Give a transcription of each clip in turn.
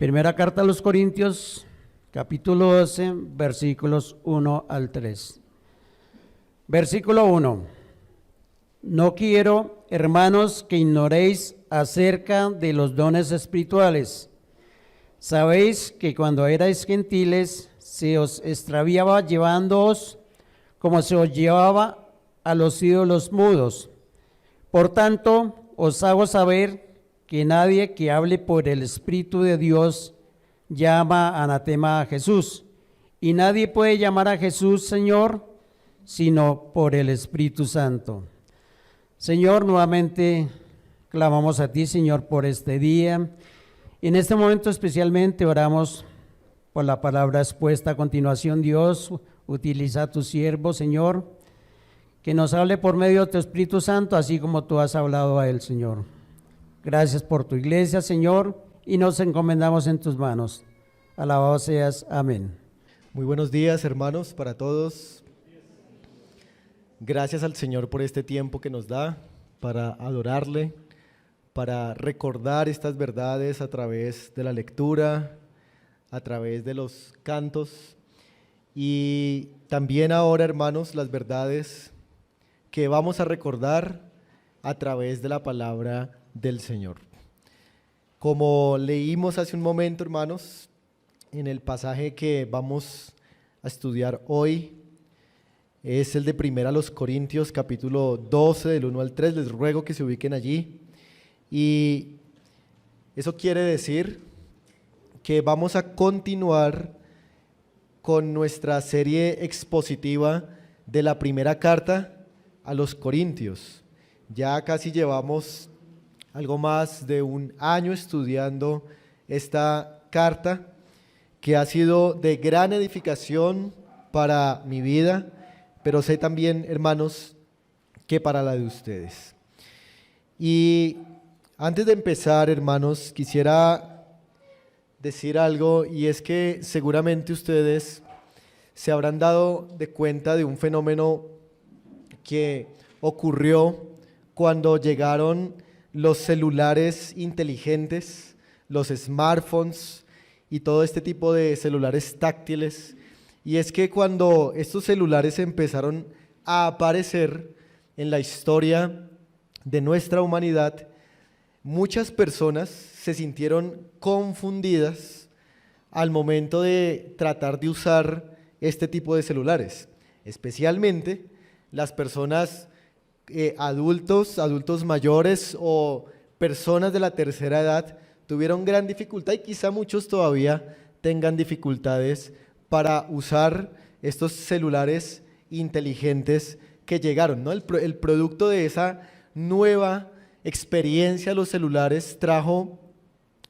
Primera carta a los Corintios, capítulo 12, versículos 1 al 3. Versículo 1. No quiero, hermanos, que ignoréis acerca de los dones espirituales. Sabéis que cuando erais gentiles se os extraviaba llevándoos como se os llevaba a los ídolos mudos. Por tanto, os hago saber que nadie que hable por el Espíritu de Dios llama anatema a Jesús, y nadie puede llamar a Jesús Señor sino por el Espíritu Santo. Señor, nuevamente clamamos a ti, Señor, por este día. En este momento especialmente oramos por la palabra expuesta a continuación. Dios, utiliza a tu siervo, Señor, que nos hable por medio de tu Espíritu Santo, así como tú has hablado a él, Señor. Gracias por tu iglesia, Señor, y nos encomendamos en tus manos. Alabado seas. Amén. Muy buenos días, hermanos, para todos. Gracias al Señor por este tiempo que nos da para adorarle, para recordar estas verdades a través de la lectura, a través de los cantos y también ahora, hermanos, las verdades que vamos a recordar a través de la palabra del Señor. Como leímos hace un momento, hermanos, en el pasaje que vamos a estudiar hoy, es el de 1 Corintios, capítulo 12, del 1 al 3. Les ruego que se ubiquen allí. Y eso quiere decir que vamos a continuar con nuestra serie expositiva de la primera carta a los Corintios. Ya casi llevamos algo más de un año estudiando esta carta, que ha sido de gran edificación para mi vida, pero sé también, hermanos, que para la de ustedes. Y antes de empezar, hermanos, quisiera decir algo, y es que seguramente ustedes se habrán dado de cuenta de un fenómeno que ocurrió cuando llegaron los celulares inteligentes, los smartphones y todo este tipo de celulares táctiles. Y es que cuando estos celulares empezaron a aparecer en la historia de nuestra humanidad, muchas personas se sintieron confundidas al momento de tratar de usar este tipo de celulares, especialmente las personas adultos mayores o personas de la tercera edad tuvieron gran dificultad, y quizá muchos todavía tengan dificultades para usar estos celulares inteligentes que llegaron, ¿no? El producto de esa nueva experiencia, los celulares, trajo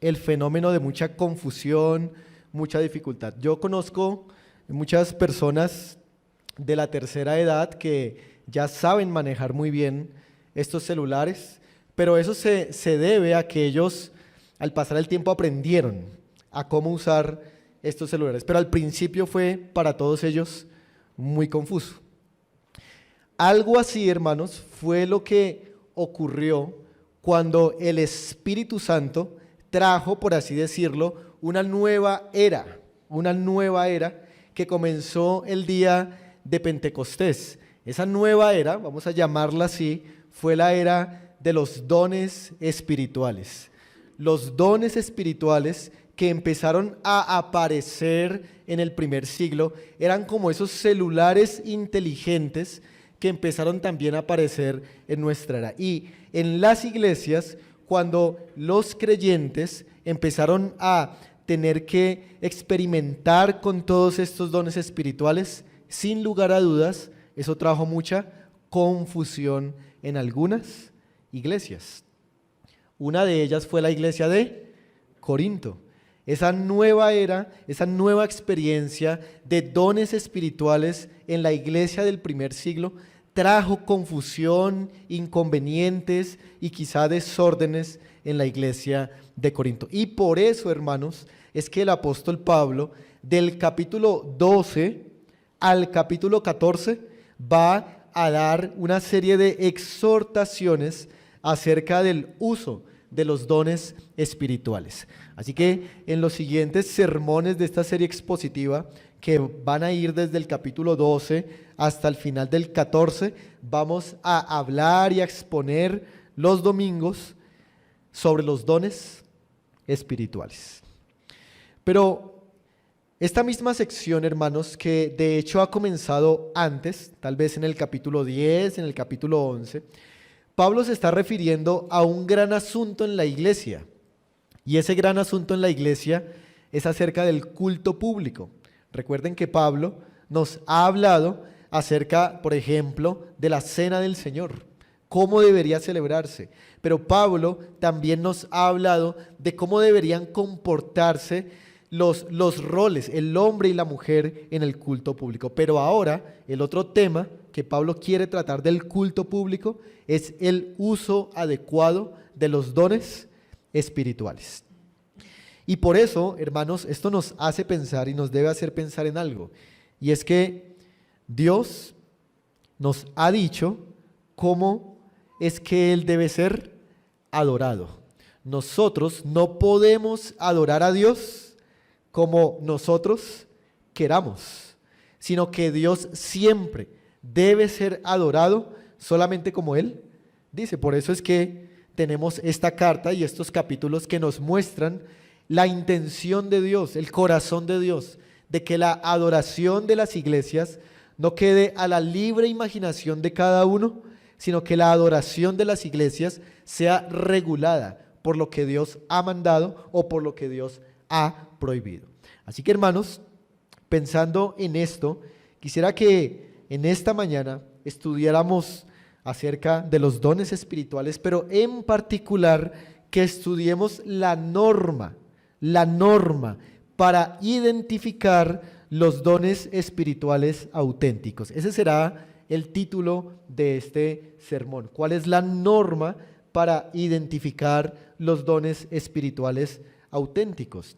el fenómeno de mucha confusión, mucha dificultad. Yo conozco muchas personas de la tercera edad que ya saben manejar muy bien estos celulares, pero eso se debe a que ellos, al pasar el tiempo, aprendieron a cómo usar estos celulares, pero al principio fue para todos ellos muy confuso. Algo así, hermanos, fue lo que ocurrió cuando el Espíritu Santo trajo, por así decirlo, una nueva era que comenzó el día de Pentecostés. Esa nueva era, vamos a llamarla así, fue la era de los dones espirituales. Los dones espirituales que empezaron a aparecer en el primer siglo eran como esos celulares inteligentes que empezaron también a aparecer en nuestra era. Y en las iglesias, cuando los creyentes empezaron a tener que experimentar con todos estos dones espirituales, sin lugar a dudas, eso trajo mucha confusión en algunas iglesias. Una de ellas fue la iglesia de Corinto. Esa nueva era, esa nueva experiencia de dones espirituales en la iglesia del primer siglo trajo confusión, inconvenientes y quizá desórdenes en la iglesia de Corinto. Y por eso, hermanos, es que el apóstol Pablo, del capítulo 12 al capítulo 14, va a dar una serie de exhortaciones acerca del uso de los dones espirituales. Así que en los siguientes sermones de esta serie expositiva, que van a ir desde el capítulo 12 hasta el final del 14, vamos a hablar y a exponer los domingos sobre los dones espirituales. Pero esta misma sección, hermanos, que de hecho ha comenzado antes, tal vez en el capítulo 10, en el capítulo 11, Pablo se está refiriendo a un gran asunto en la iglesia. Y ese gran asunto en la iglesia es acerca del culto público. Recuerden que Pablo nos ha hablado acerca, por ejemplo, de la cena del Señor, cómo debería celebrarse. Pero Pablo también nos ha hablado de cómo deberían comportarse los roles, el hombre y la mujer en el culto público. Pero ahora, el otro tema que Pablo quiere tratar del culto público es el uso adecuado de los dones espirituales. Y por eso, hermanos, esto nos hace pensar y nos debe hacer pensar en algo. Y es que Dios nos ha dicho cómo es que Él debe ser adorado. Nosotros no podemos adorar a Dios como nosotros queramos, sino que Dios siempre debe ser adorado solamente como Él dice. Por eso es que tenemos esta carta y estos capítulos que nos muestran la intención de Dios, el corazón de Dios, de que la adoración de las iglesias no quede a la libre imaginación de cada uno, sino que la adoración de las iglesias sea regulada por lo que Dios ha mandado o por lo que Dios ha prohibido. Así que, hermanos, pensando en esto, quisiera que en esta mañana estudiáramos acerca de los dones espirituales, pero en particular que estudiemos la norma para identificar los dones espirituales auténticos. Ese será el título de este sermón. ¿Cuál es la norma para identificar los dones espirituales auténticos?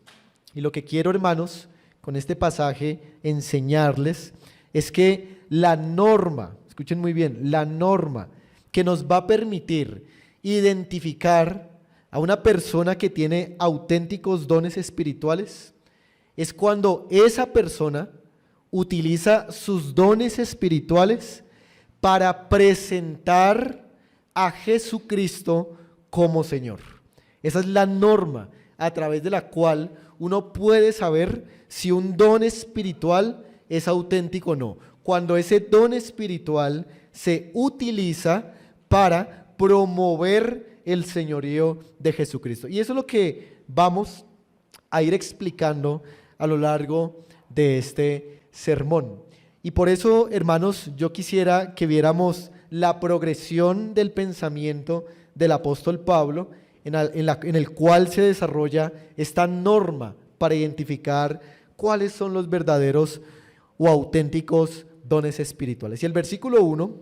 Y lo que quiero, hermanos, con este pasaje enseñarles es que la norma, escuchen muy bien, la norma que nos va a permitir identificar a una persona que tiene auténticos dones espirituales es cuando esa persona utiliza sus dones espirituales para presentar a Jesucristo como Señor. Esa es la norma a través de la cual uno puede saber si un don espiritual es auténtico o no. Cuando ese don espiritual se utiliza para promover el señorío de Jesucristo. Y eso es lo que vamos a ir explicando a lo largo de este sermón. Y por eso, hermanos, yo quisiera que viéramos la progresión del pensamiento del apóstol Pablo, en el cual se desarrolla esta norma para identificar cuáles son los verdaderos o auténticos dones espirituales. Y el versículo 1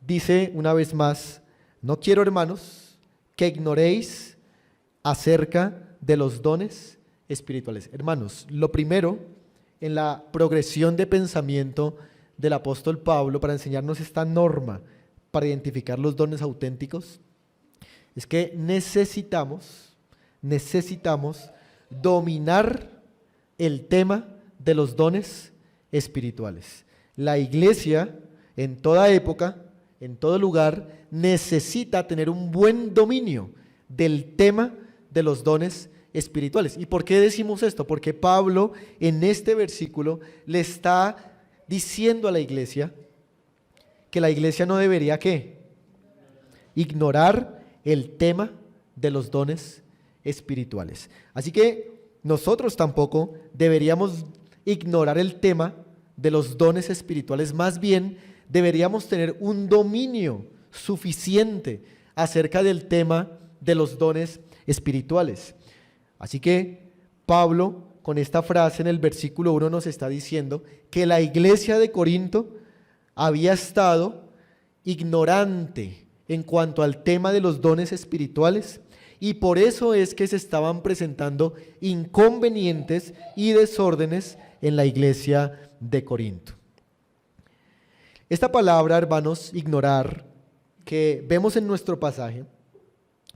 dice una vez más: no quiero, hermanos, que ignoréis acerca de los dones espirituales. Hermanos, lo primero en la progresión de pensamiento del apóstol Pablo para enseñarnos esta norma para identificar los dones auténticos es que necesitamos dominar el tema de los dones espirituales. La iglesia en toda época, en todo lugar, necesita tener un buen dominio del tema de los dones espirituales. ¿Y por qué decimos esto? Porque Pablo en este versículo le está diciendo a la iglesia que la iglesia no debería ¿qué? Ignorar el tema de los dones espirituales. Así que nosotros tampoco deberíamos ignorar el tema de los dones espirituales, más bien deberíamos tener un dominio suficiente acerca del tema de los dones espirituales. Así que Pablo, con esta frase en el versículo 1, nos está diciendo que la iglesia de Corinto había estado ignorante en cuanto al tema de los dones espirituales, y por eso es que se estaban presentando inconvenientes y desórdenes en la iglesia de Corinto. Esta palabra, hermanos, ignorar, que vemos en nuestro pasaje,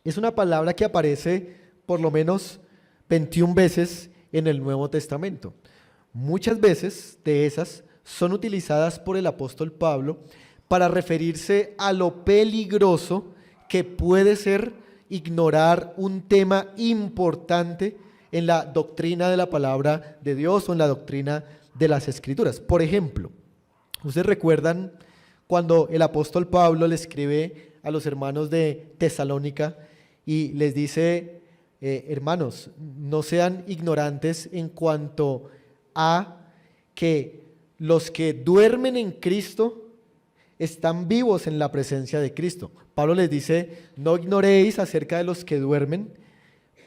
es una palabra que aparece por lo menos 21 veces en el Nuevo Testamento. Muchas veces de esas son utilizadas por el apóstol Pablo para referirse a lo peligroso que puede ser ignorar un tema importante en la doctrina de la palabra de Dios o en la doctrina de las Escrituras. Por ejemplo, ¿ustedes recuerdan cuando el apóstol Pablo le escribe a los hermanos de Tesalónica y les dice, hermanos, no sean ignorantes en cuanto a que los que duermen en Cristo están vivos en la presencia de Cristo? Pablo les dice, no ignoréis acerca de los que duermen,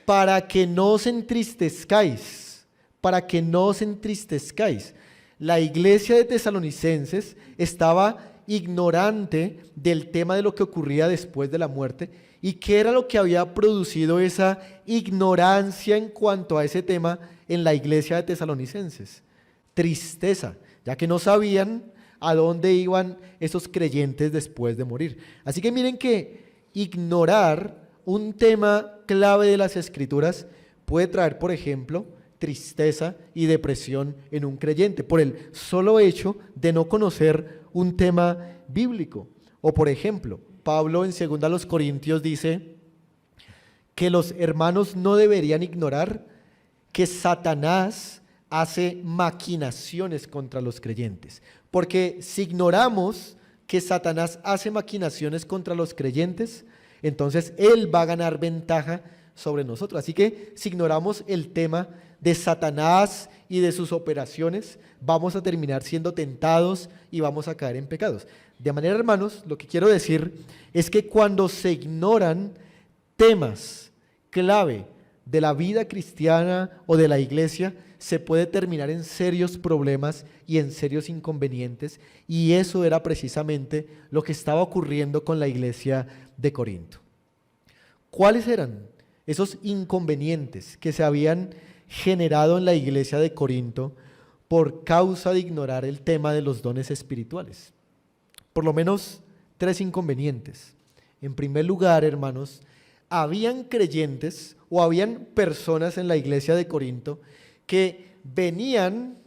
para que no os entristezcáis, para que no os entristezcáis. La iglesia de Tesalonicenses estaba ignorante del tema de lo que ocurría después de la muerte y qué era lo que había producido esa ignorancia en cuanto a ese tema en la iglesia de Tesalonicenses. Tristeza, ya que no sabían a dónde iban esos creyentes después de morir. Así que miren que ignorar un tema clave de las Escrituras puede traer, por ejemplo, tristeza y depresión en un creyente por el solo hecho de no conocer un tema bíblico. O por ejemplo, Pablo en 2 Corintios dice que los hermanos no deberían ignorar que Satanás hace maquinaciones contra los creyentes, porque si ignoramos que Satanás hace maquinaciones contra los creyentes, entonces él va a ganar ventaja sobre nosotros. Así que si ignoramos el tema de Satanás y de sus operaciones, vamos a terminar siendo tentados y vamos a caer en pecados. De manera, hermanos, lo que quiero decir es que cuando se ignoran temas clave de la vida cristiana o de la iglesia, se puede terminar en serios problemas y en serios inconvenientes, y eso era precisamente lo que estaba ocurriendo con la iglesia de Corinto. ¿Cuáles eran esos inconvenientes que se habían generado en la iglesia de Corinto por causa de ignorar el tema de los dones espirituales? Por lo menos 3 inconvenientes. En primer lugar, hermanos, habían creyentes o habían personas en la iglesia de Corinto que venían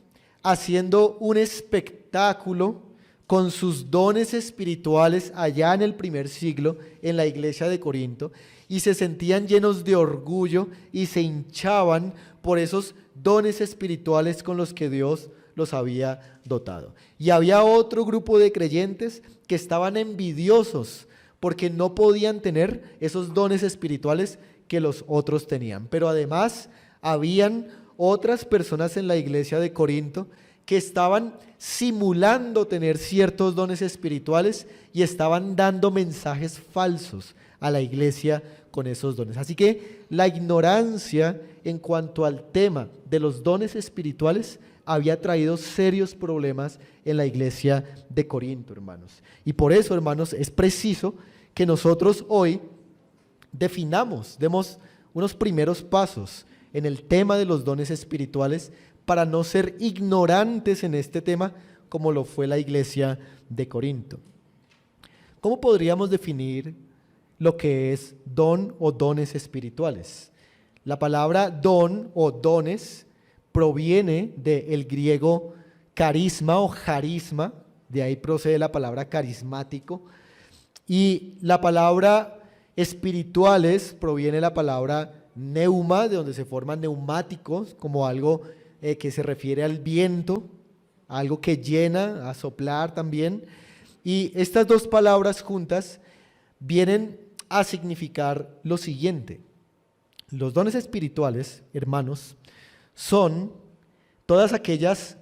haciendo un espectáculo con sus dones espirituales allá en el primer siglo en la iglesia de Corinto, y se sentían llenos de orgullo y se hinchaban por esos dones espirituales con los que Dios los había dotado. Y había otro grupo de creyentes que estaban envidiosos porque no podían tener esos dones espirituales que los otros tenían. Pero además habían otras personas en la iglesia de Corinto que estaban simulando tener ciertos dones espirituales y estaban dando mensajes falsos a la iglesia con esos dones. Así que la ignorancia en cuanto al tema de los dones espirituales había traído serios problemas en la iglesia de Corinto, hermanos. Y por eso, hermanos, es preciso que nosotros hoy demos unos primeros pasos en el tema de los dones espirituales para no ser ignorantes en este tema como lo fue la iglesia de Corinto. ¿Cómo podríamos definir lo que es don o dones espirituales? La palabra don o dones proviene del griego carisma o charisma, de ahí procede la palabra carismático, y la palabra espirituales proviene de la palabra neuma, de donde se forman neumáticos, como algo que se refiere al viento, algo que llena, a soplar también. Y estas dos palabras juntas vienen a significar lo siguiente: los dones espirituales, hermanos, son todas aquellas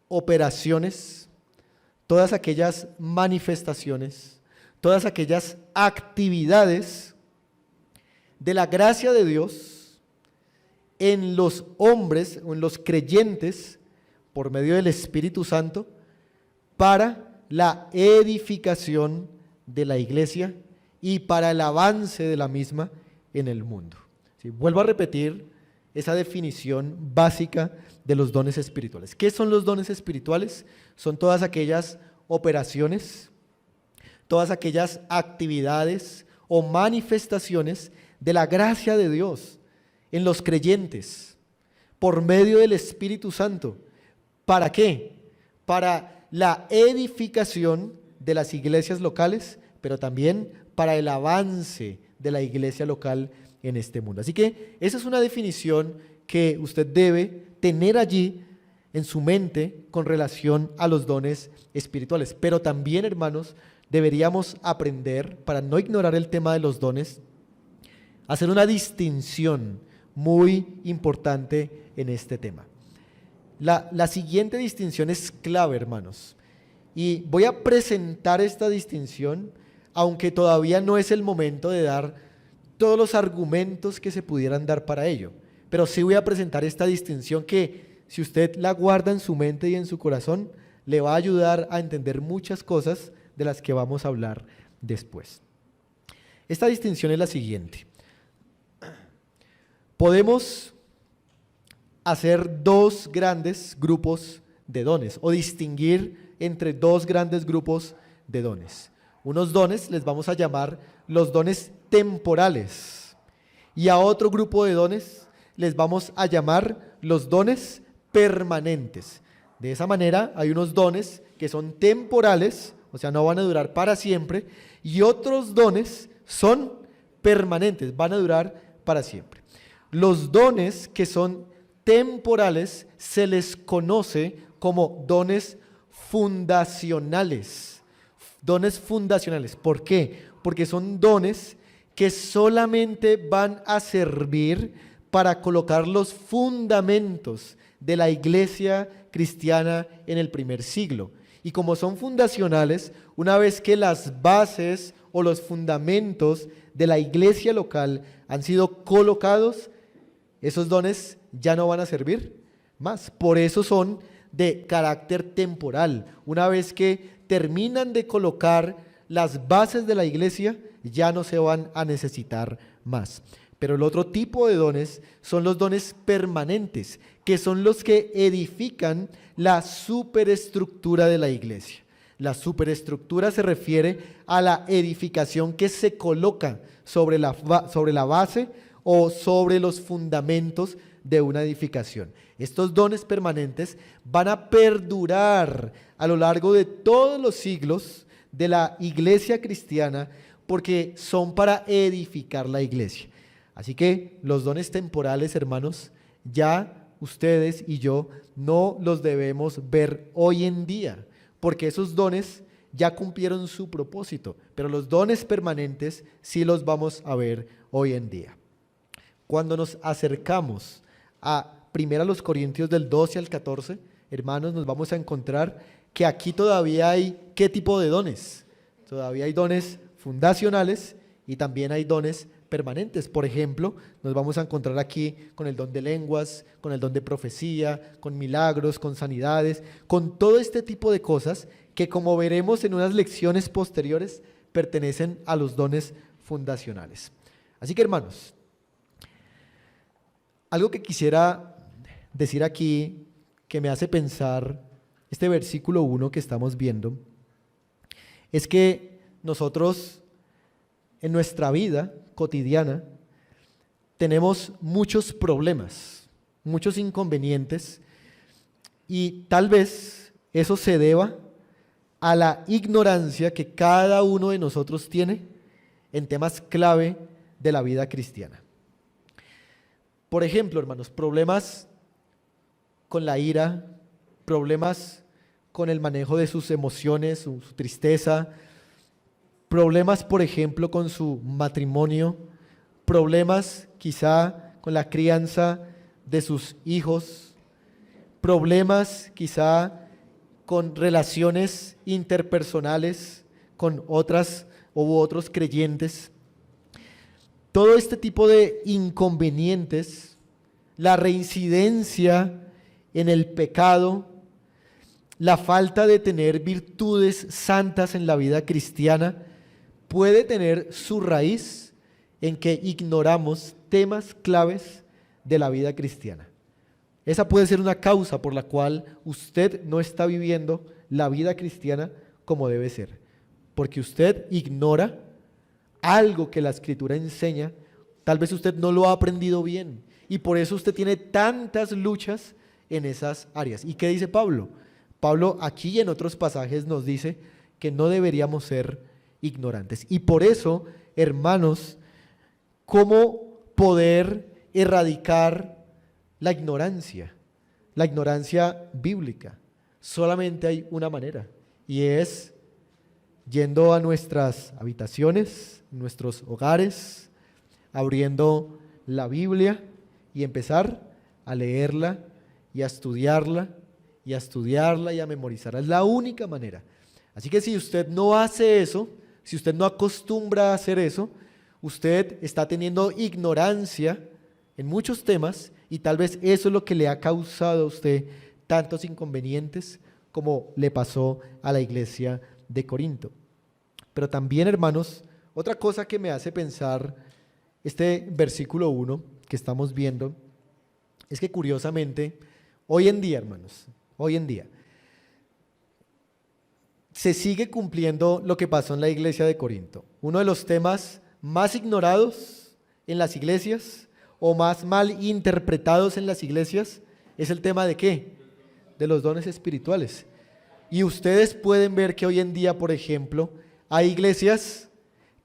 operaciones, todas aquellas manifestaciones, todas aquellas actividades de la gracia de Dios en los hombres o en los creyentes por medio del Espíritu Santo para la edificación de la iglesia y para el avance de la misma en el mundo. ¿Sí? Vuelvo a repetir esa definición básica de los dones espirituales. ¿Qué son los dones espirituales? Son todas aquellas operaciones, todas aquellas actividades o manifestaciones de la gracia de Dios en los creyentes por medio del Espíritu Santo. ¿Para qué? Para la edificación de las iglesias locales, pero también para el avance de la iglesia local en este mundo. Así que esa es una definición que usted debe tener allí en su mente con relación a los dones espirituales. Pero también, hermanos, deberíamos aprender, para no ignorar el tema de los dones, a hacer una distinción muy importante en este tema. La siguiente distinción es clave, hermanos, y voy a presentar esta distinción, aunque todavía no es el momento de dar todos los argumentos que se pudieran dar para ello, pero sí voy a presentar esta distinción que, si usted la guarda en su mente y en su corazón, le va a ayudar a entender muchas cosas de las que vamos a hablar después. Esta distinción es la siguiente. Podemos hacer dos grandes grupos de dones o distinguir entre dos grandes grupos de dones. Unos dones les vamos a llamar los dones temporales y a otro grupo de dones les vamos a llamar los dones permanentes. De esa manera hay unos dones que son temporales, o sea, no van a durar para siempre, y otros dones son permanentes, van a durar para siempre. Los dones que son temporales se les conoce como dones fundacionales. Dones fundacionales. ¿Por qué? Porque son dones que solamente van a servir para colocar los fundamentos de la iglesia cristiana en el primer siglo. Y como son fundacionales, una vez que las bases o los fundamentos de la iglesia local han sido colocados, esos dones ya no van a servir más. Por eso son de carácter temporal. Una vez que terminan de colocar las bases de la iglesia, ya no se van a necesitar más. Pero el otro tipo de dones son los dones permanentes, que son los que edifican la superestructura de la iglesia. La superestructura se refiere a la edificación que se coloca sobre la base o sobre los fundamentos de una edificación. Estos dones permanentes van a perdurar a lo largo de todos los siglos de la iglesia cristiana porque son para edificar la iglesia. Así que los dones temporales, hermanos, ya ustedes y yo no los debemos ver hoy en día, porque esos dones ya cumplieron su propósito, pero los dones permanentes sí los vamos a ver hoy en día. Cuando nos acercamos a 1 Corintios del 12 al 14, hermanos, nos vamos a encontrar que aquí todavía hay ¿qué tipo de dones? Todavía hay dones fundacionales y también hay dones permanentes. Por ejemplo, nos vamos a encontrar aquí con el don de lenguas, con el don de profecía, con milagros, con sanidades, con todo este tipo de cosas que, como veremos en unas lecciones posteriores, pertenecen a los dones fundacionales. Así que, hermanos, algo que quisiera decir aquí que me hace pensar este versículo 1 que estamos viendo es que nosotros en nuestra vida cotidiana tenemos muchos problemas, muchos inconvenientes y tal vez eso se deba a la ignorancia que cada uno de nosotros tiene en temas clave de la vida cristiana. Por ejemplo, hermanos, problemas con la ira, problemas con el manejo de sus emociones, su tristeza, problemas, por ejemplo, con su matrimonio, problemas quizá con la crianza de sus hijos, problemas quizá con relaciones interpersonales con otras u otros creyentes. Todo este tipo de inconvenientes, la reincidencia en el pecado, la falta de tener virtudes santas en la vida cristiana, puede tener su raíz en que ignoramos temas claves de la vida cristiana. Esa puede ser una causa por la cual usted no está viviendo la vida cristiana como debe ser, porque usted ignora algo que la Escritura enseña Tal vez usted no lo ha aprendido bien y por eso usted tiene tantas luchas en esas áreas. ¿Y qué dice Pablo? Pablo aquí y en otros pasajes nos dice que no deberíamos ser ignorantes. Y por eso, hermanos, ¿cómo poder erradicar la ignorancia bíblica? Solamente hay una manera, y es yendo a nuestras habitaciones, nuestros hogares, abriendo la Biblia y empezar a leerla y a estudiarla y a estudiarla y a memorizarla. Es la única manera. Así que si usted no hace eso, si usted no acostumbra a hacer eso, usted está teniendo ignorancia en muchos temas y tal vez eso es lo que le ha causado a usted tantos inconvenientes como le pasó a la iglesia de Corinto. Pero también, hermanos, otra cosa que me hace pensar este versículo 1 que estamos viendo es que curiosamente, hoy en día, hermanos, hoy en día, se sigue cumpliendo lo que pasó en la iglesia de Corinto. Uno de los temas más ignorados en las iglesias o más mal interpretados en las iglesias es el tema de ¿qué? De los dones espirituales. Y ustedes pueden ver que hoy en día, por ejemplo, hay iglesias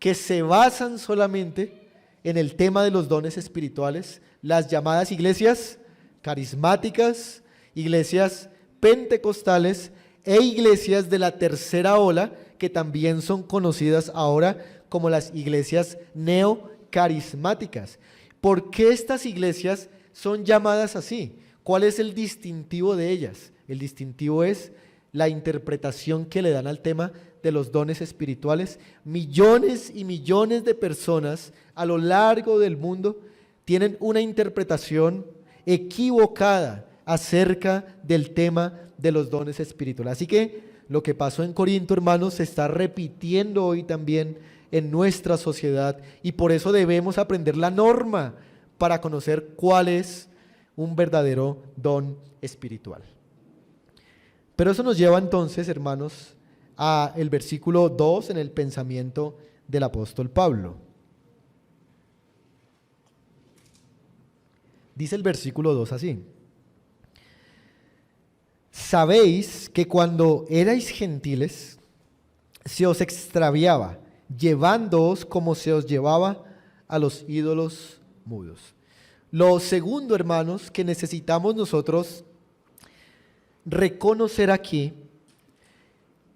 que se basan solamente en el tema de los dones espirituales, las llamadas iglesias carismáticas, iglesias pentecostales e iglesias de la tercera ola, que también son conocidas ahora como las iglesias neocarismáticas. ¿Por qué estas iglesias son llamadas así? ¿Cuál es el distintivo de ellas? El distintivo es la interpretación que le dan al tema de los dones espirituales. Millones y millones de personas a lo largo del mundo tienen una interpretación equivocada acerca del tema de los dones espirituales. Así que lo que pasó en Corinto, hermanos, se está repitiendo hoy también en nuestra sociedad y por eso debemos aprender la norma para conocer cuál es un verdadero don espiritual. Pero eso nos lleva entonces, hermanos, a el versículo 2 en el pensamiento del apóstol Pablo. Dice el versículo 2 así: sabéis que cuando erais gentiles se os extraviaba, llevándoos como se os llevaba a los ídolos mudos. Lo segundo, hermanos, que necesitamos nosotros reconocer aquí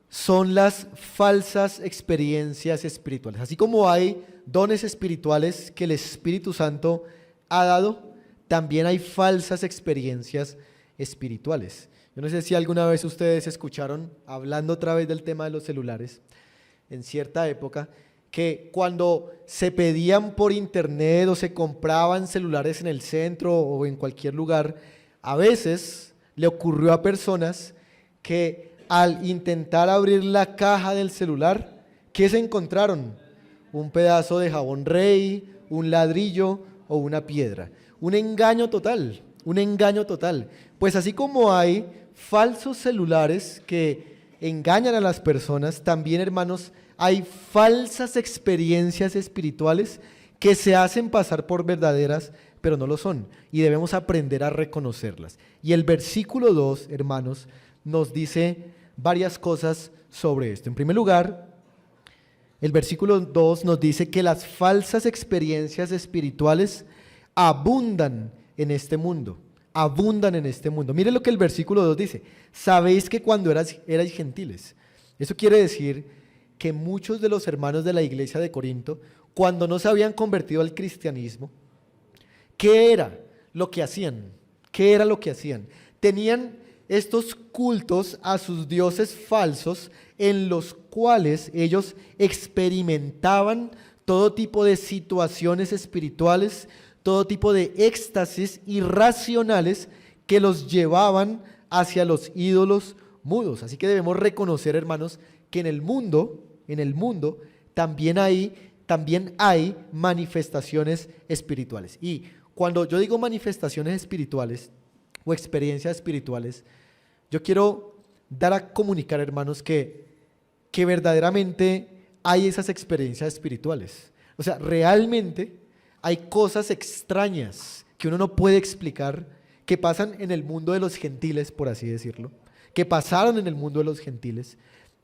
son las falsas experiencias espirituales. Así como hay dones espirituales que el Espíritu Santo ha dado, también hay falsas experiencias espirituales. Yo no sé si alguna vez ustedes escucharon, hablando otra vez del tema de los celulares, en cierta época, que cuando se pedían por internet o se compraban celulares en el centro o en cualquier lugar, a veces le ocurrió a personas que al intentar abrir la caja del celular, ¿qué se encontraron? Un pedazo de jabón Rey, un ladrillo o una piedra. Un engaño total, un engaño total. Pues así como hay falsos celulares que engañan a las personas, también, hermanos, hay falsas experiencias espirituales que se hacen pasar por verdaderas, pero no lo son. Y debemos aprender a reconocerlas. Y el versículo 2, hermanos, nos dice varias cosas sobre esto. En primer lugar, el versículo 2 nos dice que las falsas experiencias espirituales abundan en este mundo. Abundan en este mundo. Mire lo que el versículo 2 dice: sabéis que cuando erais gentiles. Eso quiere decir que muchos de los hermanos de la iglesia de Corinto, cuando no se habían convertido al cristianismo, ¿qué era lo que hacían? ¿Qué era lo que hacían? Tenían estos cultos a sus dioses falsos en los cuales ellos experimentaban todo tipo de situaciones espirituales, todo tipo de éxtasis irracionales que los llevaban hacia los ídolos mudos. Así que debemos reconocer, hermanos, que en el mundo también hay manifestaciones espirituales. Y cuando yo digo manifestaciones espirituales o experiencias espirituales, yo quiero dar a comunicar, hermanos, que verdaderamente hay esas experiencias espirituales. O sea, realmente Hay cosas extrañas que uno no puede explicar, que pasan en el mundo de los gentiles, por así decirlo, que pasaron en el mundo de los gentiles,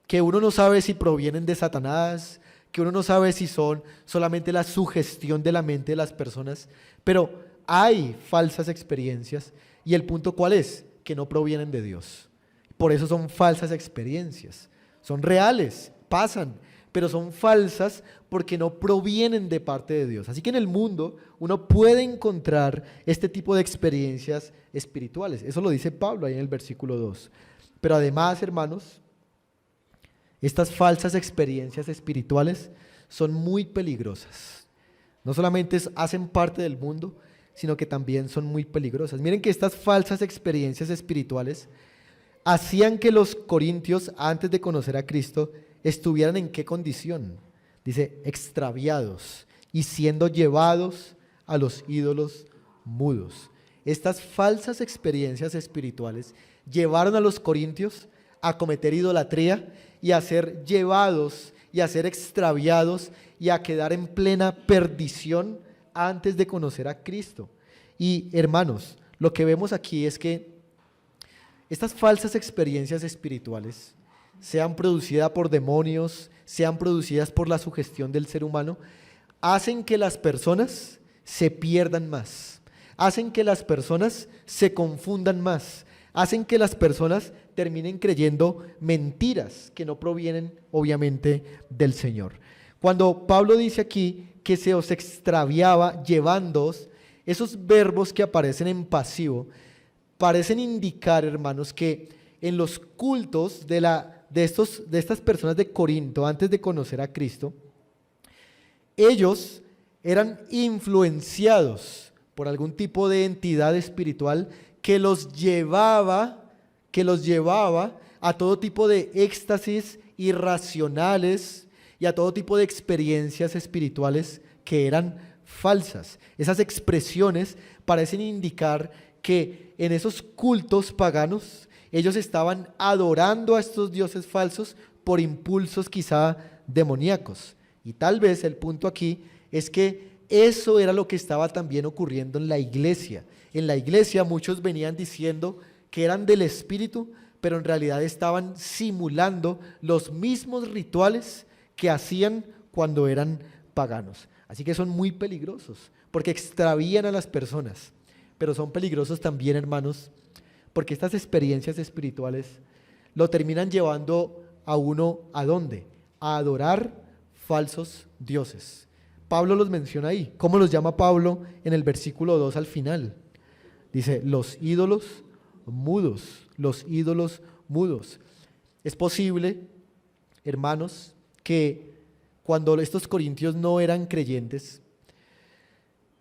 que uno no sabe si provienen de Satanás, que uno no sabe si son solamente la sugestión de la mente de las personas, pero hay falsas experiencias y el punto ¿cuál es? Que no provienen de Dios. Por eso son falsas experiencias, son reales, pasan, pero son falsas porque no provienen de parte de Dios. Así que en el mundo uno puede encontrar este tipo de experiencias espirituales. Eso lo dice Pablo ahí en el versículo 2. Pero además, hermanos, estas falsas experiencias espirituales son muy peligrosas. No solamente hacen parte del mundo, sino que también son muy peligrosas. Miren que estas falsas experiencias espirituales hacían que los corintios, antes de conocer a Cristo, estuvieran en qué condición. Dice, extraviados y siendo llevados a los ídolos mudos. Estas falsas experiencias espirituales llevaron a los corintios a cometer idolatría y a ser llevados y a ser extraviados y a quedar en plena perdición antes de conocer a Cristo. Y hermanos, lo que vemos aquí es que estas falsas experiencias espirituales, sean producidas por demonios, sean producidas por la sugestión del ser humano, hacen que las personas se pierdan más, hacen que las personas se confundan más, hacen que las personas terminen creyendo mentiras que no provienen obviamente del Señor. Cuando Pablo dice aquí que se os extraviaba llevándoos, esos verbos que aparecen en pasivo parecen indicar, hermanos, que en los cultos de estas personas de Corinto, antes de conocer a Cristo, ellos eran influenciados por algún tipo de entidad espiritual que los llevaba a todo tipo de éxtasis irracionales y a todo tipo de experiencias espirituales que eran falsas. Esas expresiones parecen indicar que en esos cultos paganos ellos estaban adorando a estos dioses falsos por impulsos quizá demoníacos. Y tal vez el punto aquí es que eso era lo que estaba también ocurriendo en la iglesia. En la iglesia muchos venían diciendo que eran del Espíritu, pero en realidad estaban simulando los mismos rituales que hacían cuando eran paganos. Así que son muy peligrosos, porque extravían a las personas, pero son peligrosos también, hermanos, porque estas experiencias espirituales lo terminan llevando a uno, ¿a dónde? A adorar falsos dioses. Pablo los menciona ahí. ¿Cómo los llama Pablo en el versículo 2 al final? Dice, los ídolos mudos, los ídolos mudos. Es posible, hermanos, que cuando estos corintios no eran creyentes,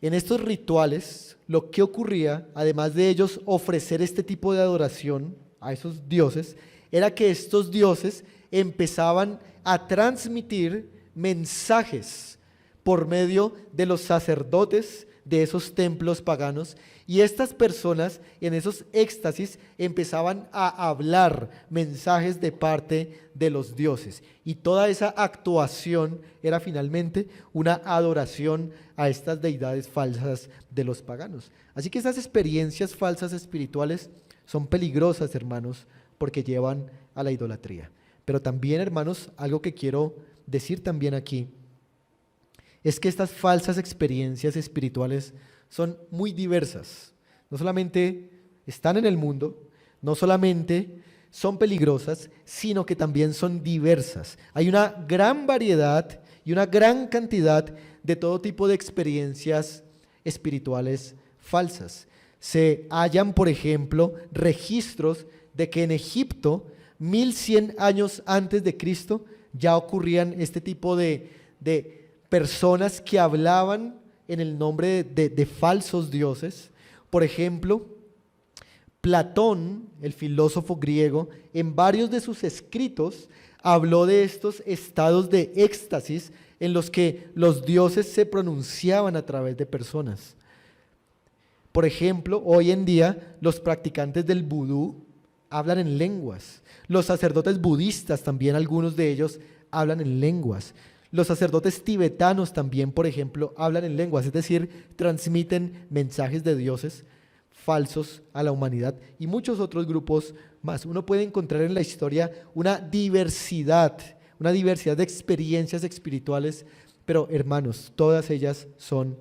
en estos rituales, lo que ocurría, además de ellos ofrecer este tipo de adoración a esos dioses, era que estos dioses empezaban a transmitir mensajes por medio de los sacerdotes de esos templos paganos, y estas personas en esos éxtasis empezaban a hablar mensajes de parte de los dioses, y toda esa actuación era finalmente una adoración a estas deidades falsas de los paganos. Así que esas experiencias falsas espirituales son peligrosas, hermanos, porque llevan a la idolatría. Pero también, hermanos, algo que quiero decir también aquí es que estas falsas experiencias espirituales son muy diversas. No solamente están en el mundo, no solamente son peligrosas, sino que también son diversas. Hay una gran variedad y una gran cantidad de todo tipo de experiencias espirituales falsas. Se hallan, por ejemplo, registros de que en Egipto, 1100 años antes de Cristo, ya ocurrían este tipo de personas que hablaban en el nombre de falsos dioses. Por ejemplo, Platón, el filósofo griego, en varios de sus escritos habló de estos estados de éxtasis en los que los dioses se pronunciaban a través de personas. Por ejemplo, hoy en día los practicantes del vudú hablan en lenguas. Los sacerdotes budistas también, algunos de ellos, hablan en lenguas. Los sacerdotes tibetanos también, por ejemplo, hablan en lenguas, es decir, transmiten mensajes de dioses falsos a la humanidad y muchos otros grupos más. Uno puede encontrar en la historia una diversidad de experiencias espirituales, pero hermanos, todas ellas son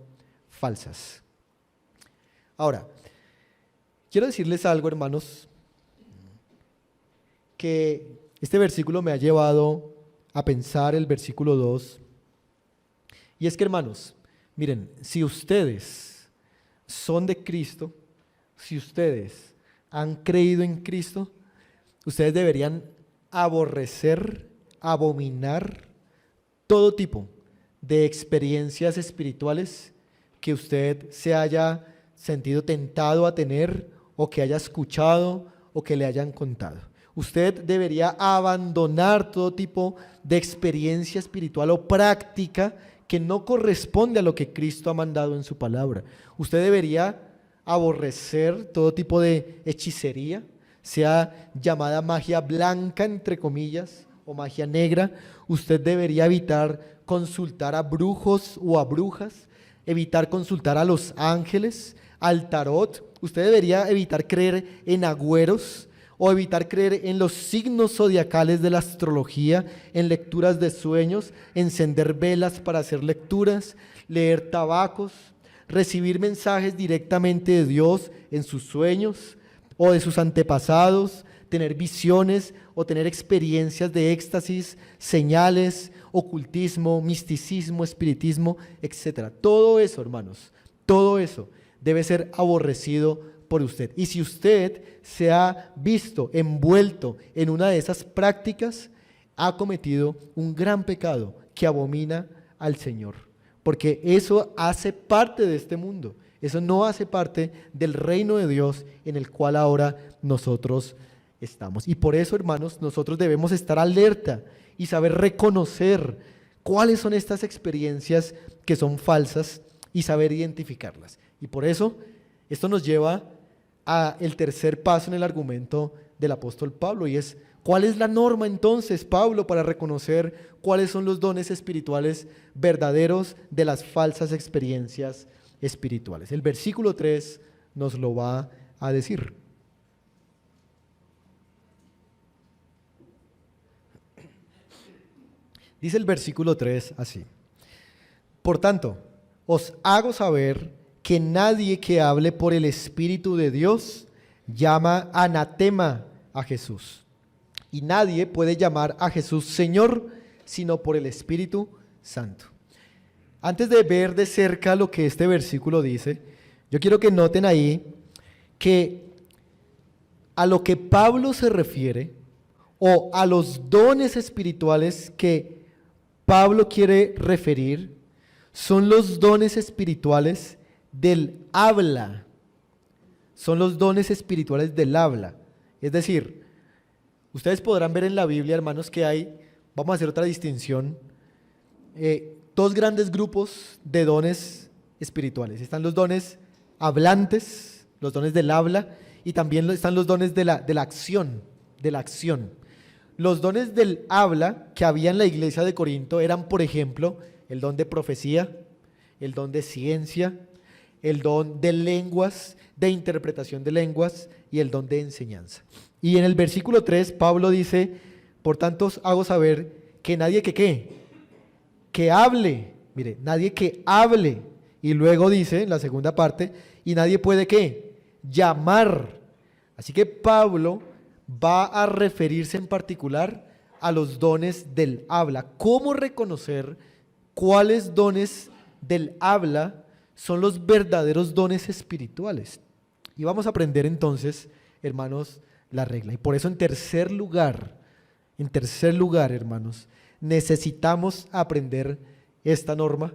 falsas. Ahora, quiero decirles algo, hermanos, que este versículo me ha llevado a pensar el versículo 2, y es que, hermanos, miren, si ustedes son de Cristo, si ustedes han creído en Cristo, ustedes deberían aborrecer, abominar todo tipo de experiencias espirituales que usted se haya sentido tentado a tener o que haya escuchado o que le hayan contado. Usted debería abandonar todo tipo de experiencia espiritual o práctica que no corresponde a lo que Cristo ha mandado en su palabra. Usted debería aborrecer todo tipo de hechicería, sea llamada magia blanca, entre comillas, o magia negra. Usted debería evitar consultar a brujos o a brujas, evitar consultar a los ángeles, al tarot. Usted debería evitar creer en agüeros o evitar creer en los signos zodiacales de la astrología, en lecturas de sueños, encender velas para hacer lecturas, leer tabacos, recibir mensajes directamente de Dios en sus sueños o de sus antepasados, tener visiones o tener experiencias de éxtasis, señales, ocultismo, misticismo, espiritismo, etc. Todo eso, hermanos, todo eso debe ser aborrecido por usted. Y si usted se ha visto envuelto en una de esas prácticas, ha cometido un gran pecado que abomina al Señor, porque eso hace parte de este mundo, eso no hace parte del reino de Dios en el cual ahora nosotros estamos. Y por eso, hermanos, nosotros debemos estar alerta y saber reconocer cuáles son estas experiencias que son falsas y saber identificarlas. Y por eso esto nos lleva a el tercer paso en el argumento del apóstol Pablo, y es: ¿cuál es la norma entonces, Pablo, para reconocer cuáles son los dones espirituales verdaderos de las falsas experiencias espirituales? El versículo 3 nos lo va a decir. Dice el versículo 3 así: por tanto, os hago saber que nadie que hable por el Espíritu de Dios llama anatema a Jesús. Y nadie puede llamar a Jesús Señor sino por el Espíritu Santo. Antes de ver de cerca lo que este versículo dice, yo quiero que noten ahí que a lo que Pablo se refiere, o a los dones espirituales que Pablo quiere referir, son los dones espirituales del habla. Son los dones espirituales del habla. Es decir, ustedes podrán ver en la Biblia, hermanos, que hay, vamos a hacer otra distinción, dos grandes grupos de dones espirituales. Están los dones hablantes, los dones del habla, y también están los dones de la acción, Los dones del habla que había en la iglesia de Corinto eran, por ejemplo, el don de profecía, el don de ciencia, el don de lenguas, de interpretación de lenguas y el don de enseñanza. Y en el versículo 3 Pablo dice: por tanto os hago saber que nadie que hable, mire, nadie que hable. Y luego dice en la segunda parte: y nadie puede llamar. Así que Pablo va a referirse en particular a los dones del habla. ¿Cómo reconocer cuáles dones del habla son los verdaderos dones espirituales? Y vamos a aprender entonces, hermanos, la regla. Y por eso en tercer lugar, hermanos, necesitamos aprender esta norma.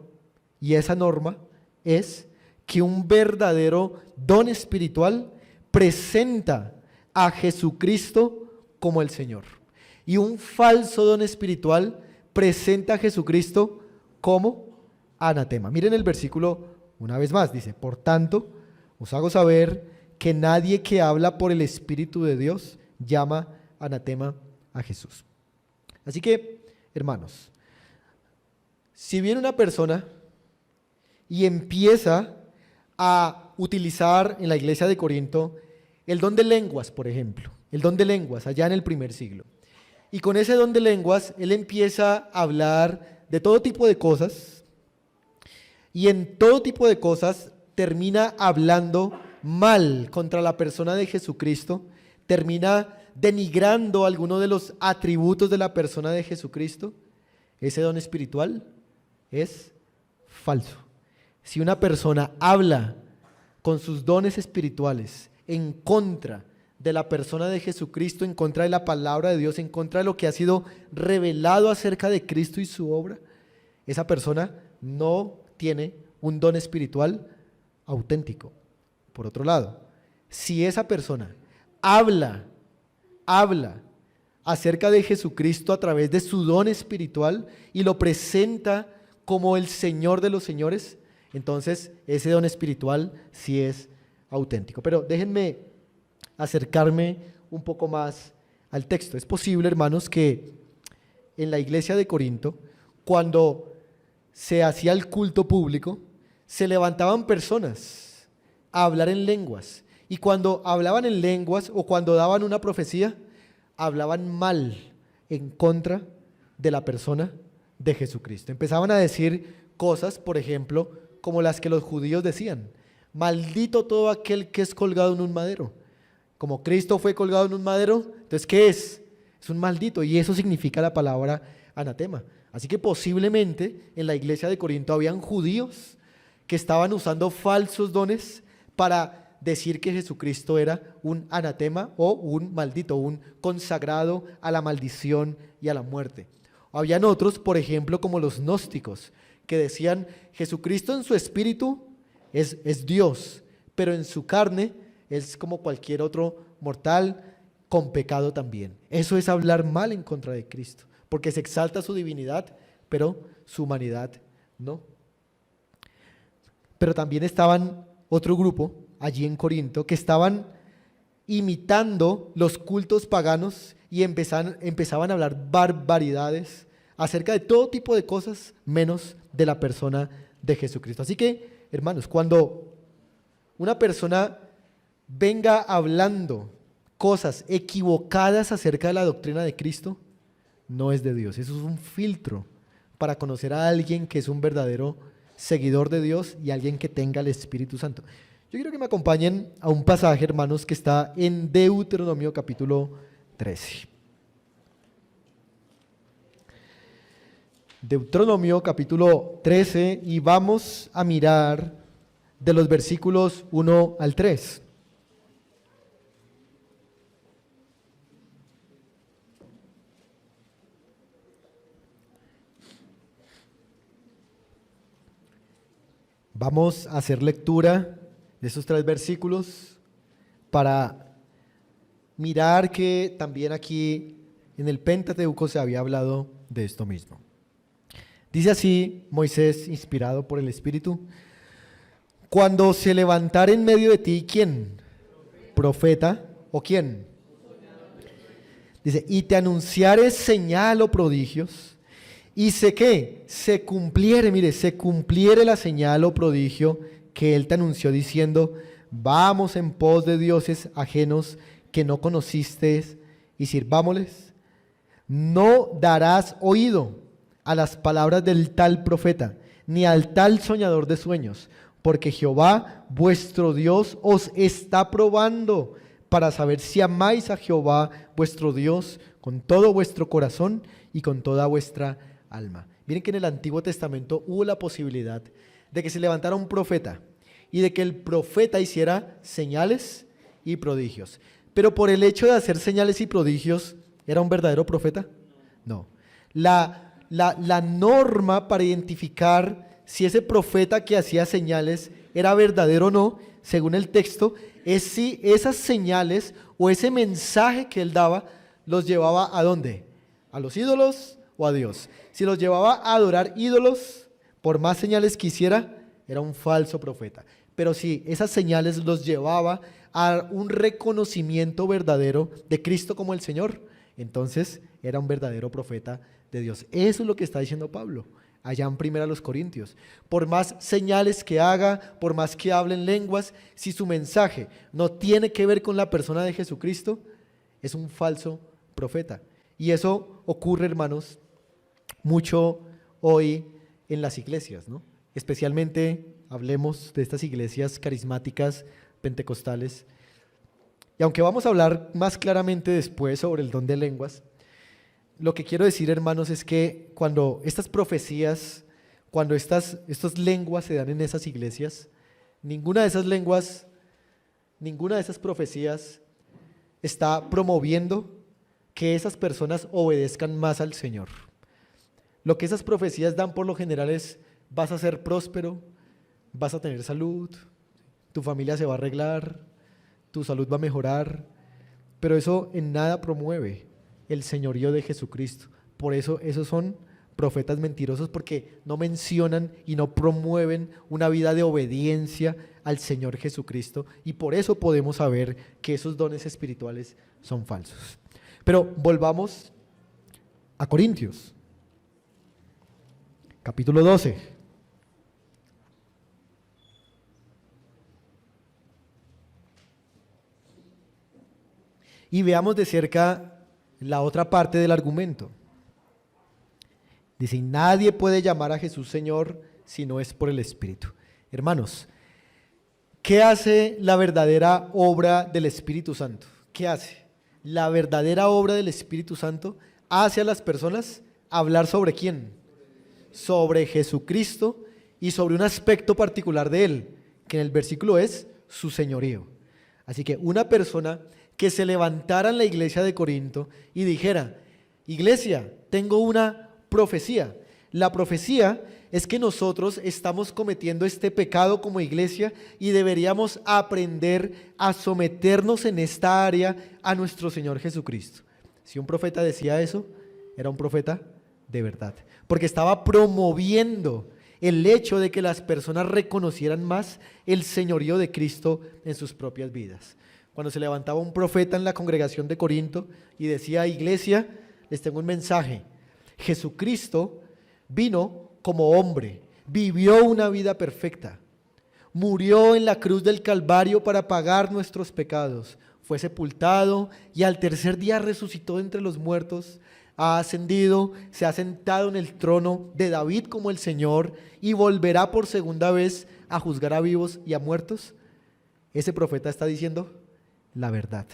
Y esa norma es que un verdadero don espiritual presenta a Jesucristo como el Señor, y un falso don espiritual presenta a Jesucristo como anatema. Miren el versículo una vez más, dice: por tanto, os hago saber que nadie que habla por el Espíritu de Dios llama anatema a Jesús. Así que, hermanos, Si viene una persona y empieza a utilizar en la iglesia de Corinto el don de lenguas, por ejemplo, el don de lenguas allá en el primer siglo, y con ese don de lenguas él empieza a hablar de todo tipo de cosas, y en todo tipo de cosas termina hablando mal contra la persona de Jesucristo, termina denigrando alguno de los atributos de la persona de Jesucristo, ese don espiritual es falso. Si una persona habla con sus dones espirituales en contra de la persona de Jesucristo, en contra de la palabra de Dios, en contra de lo que ha sido revelado acerca de Cristo y su obra, esa persona no tiene un don espiritual auténtico. Por otro lado, si esa persona habla acerca de Jesucristo a través de su don espiritual y lo presenta como el Señor de los señores, entonces ese don espiritual sí es auténtico. Pero déjenme acercarme un poco más al texto. Es posible, hermanos, que en la iglesia de Corinto, cuando se hacía el culto público, se levantaban personas a hablar en lenguas, y cuando hablaban en lenguas o cuando daban una profecía, hablaban mal en contra de la persona de Jesucristo. Empezaban a decir cosas, por ejemplo, como las que los judíos decían: maldito todo aquel que es colgado en un madero. Como Cristo fue colgado en un madero, entonces ¿qué es? Es un maldito, y eso significa la palabra anatema. Así que posiblemente en la iglesia de Corinto habían judíos que estaban usando falsos dones para decir que Jesucristo era un anatema o un maldito, un consagrado a la maldición y a la muerte. Habían otros, por ejemplo, como los gnósticos, que decían: Jesucristo en su espíritu es Dios, pero en su carne es como cualquier otro mortal con pecado también. Eso es hablar mal en contra de Cristo, porque se exalta su divinidad, pero su humanidad no. Pero también estaban otro grupo allí en Corinto que estaban imitando los cultos paganos y empezaban a hablar barbaridades acerca de todo tipo de cosas menos de la persona de Jesucristo. Así que, hermanos, cuando una persona venga hablando cosas equivocadas acerca de la doctrina de Cristo, no es de Dios. Eso es un filtro para conocer a alguien que es un verdadero seguidor de Dios y alguien que tenga el Espíritu Santo. Yo quiero que me acompañen a un pasaje, hermanos, que está en Deuteronomio capítulo 13. Deuteronomio capítulo 13, y vamos a mirar de los versículos 1 al 3. Vamos a hacer lectura de esos 3 versículos para mirar que también aquí en el Pentateuco se había hablado de esto mismo. Dice así Moisés, inspirado por el Espíritu: cuando se levantare en medio de ti, ¿quién? ¿Profeta o quién? Dice: y te anunciare señal o prodigios, y sé que se cumpliere, mire, se cumpliere la señal o prodigio que él te anunció diciendo: vamos en pos de dioses ajenos que no conociste y sirvámosles. No darás oído a las palabras del tal profeta, ni al tal soñador de sueños, porque Jehová vuestro Dios os está probando para saber si amáis a Jehová vuestro Dios con todo vuestro corazón y con toda vuestra alma. Miren que en el Antiguo Testamento hubo la posibilidad de que se levantara un profeta y de que el profeta hiciera señales y prodigios. Pero por el hecho de hacer señales y prodigios, ¿era un verdadero profeta? No. La norma para identificar si ese profeta que hacía señales era verdadero o no, según el texto, es si esas señales o ese mensaje que él daba los llevaba ¿a dónde? ¿A los ídolos o a Dios? Si los llevaba a adorar ídolos, por más señales que hiciera, era un falso profeta. Pero si esas señales los llevaba a un reconocimiento verdadero de Cristo como el Señor, entonces era un verdadero profeta de Dios. Eso es lo que está diciendo Pablo allá en 1 Corintios. Por más señales que haga, por más que hable en lenguas, si su mensaje no tiene que ver con la persona de Jesucristo, es un falso profeta. Y eso ocurre, hermanos, mucho hoy en las iglesias, ¿no? Especialmente hablemos de estas iglesias carismáticas pentecostales. Y aunque vamos a hablar más claramente después sobre el don de lenguas, lo que quiero decir, hermanos, es que cuando estas profecías, cuando estas lenguas se dan en esas iglesias, ninguna de esas lenguas, ninguna de esas profecías está promoviendo que esas personas obedezcan más al Señor. Lo que esas profecías dan por lo general es: vas a ser próspero, vas a tener salud, tu familia se va a arreglar, tu salud va a mejorar, pero eso en nada promueve el señorío de Jesucristo. Por eso esos son profetas mentirosos, porque no mencionan y no promueven una vida de obediencia al Señor Jesucristo, y por eso podemos saber que esos dones espirituales son falsos. Pero volvamos a Corintios, capítulo 12. Y veamos de cerca la otra parte del argumento. Dice: nadie puede llamar a Jesús Señor si no es por el Espíritu. Hermanos, ¿qué hace la verdadera obra del Espíritu Santo? ¿Qué hace? La verdadera obra del Espíritu Santo hace a las personas hablar ¿sobre quién? Sobre Jesucristo y sobre un aspecto particular de Él, que en el versículo es su señorío. Así que una persona que se levantara en la iglesia de Corinto y dijera: iglesia, tengo una profecía. La profecía es que nosotros estamos cometiendo este pecado como iglesia y deberíamos aprender a someternos en esta área a nuestro Señor Jesucristo. Si un profeta decía eso, era un profeta de verdad, porque estaba promoviendo el hecho de que las personas reconocieran más el señorío de Cristo en sus propias vidas. Cuando se levantaba un profeta en la congregación de Corinto y decía: iglesia, les tengo un mensaje. Jesucristo vino como hombre, vivió una vida perfecta, murió en la cruz del Calvario para pagar nuestros pecados, fue sepultado y al tercer día resucitó entre los muertos, ha ascendido, se ha sentado en el trono de David como el Señor y volverá por segunda vez a juzgar a vivos y a muertos. Ese profeta está diciendo la verdad.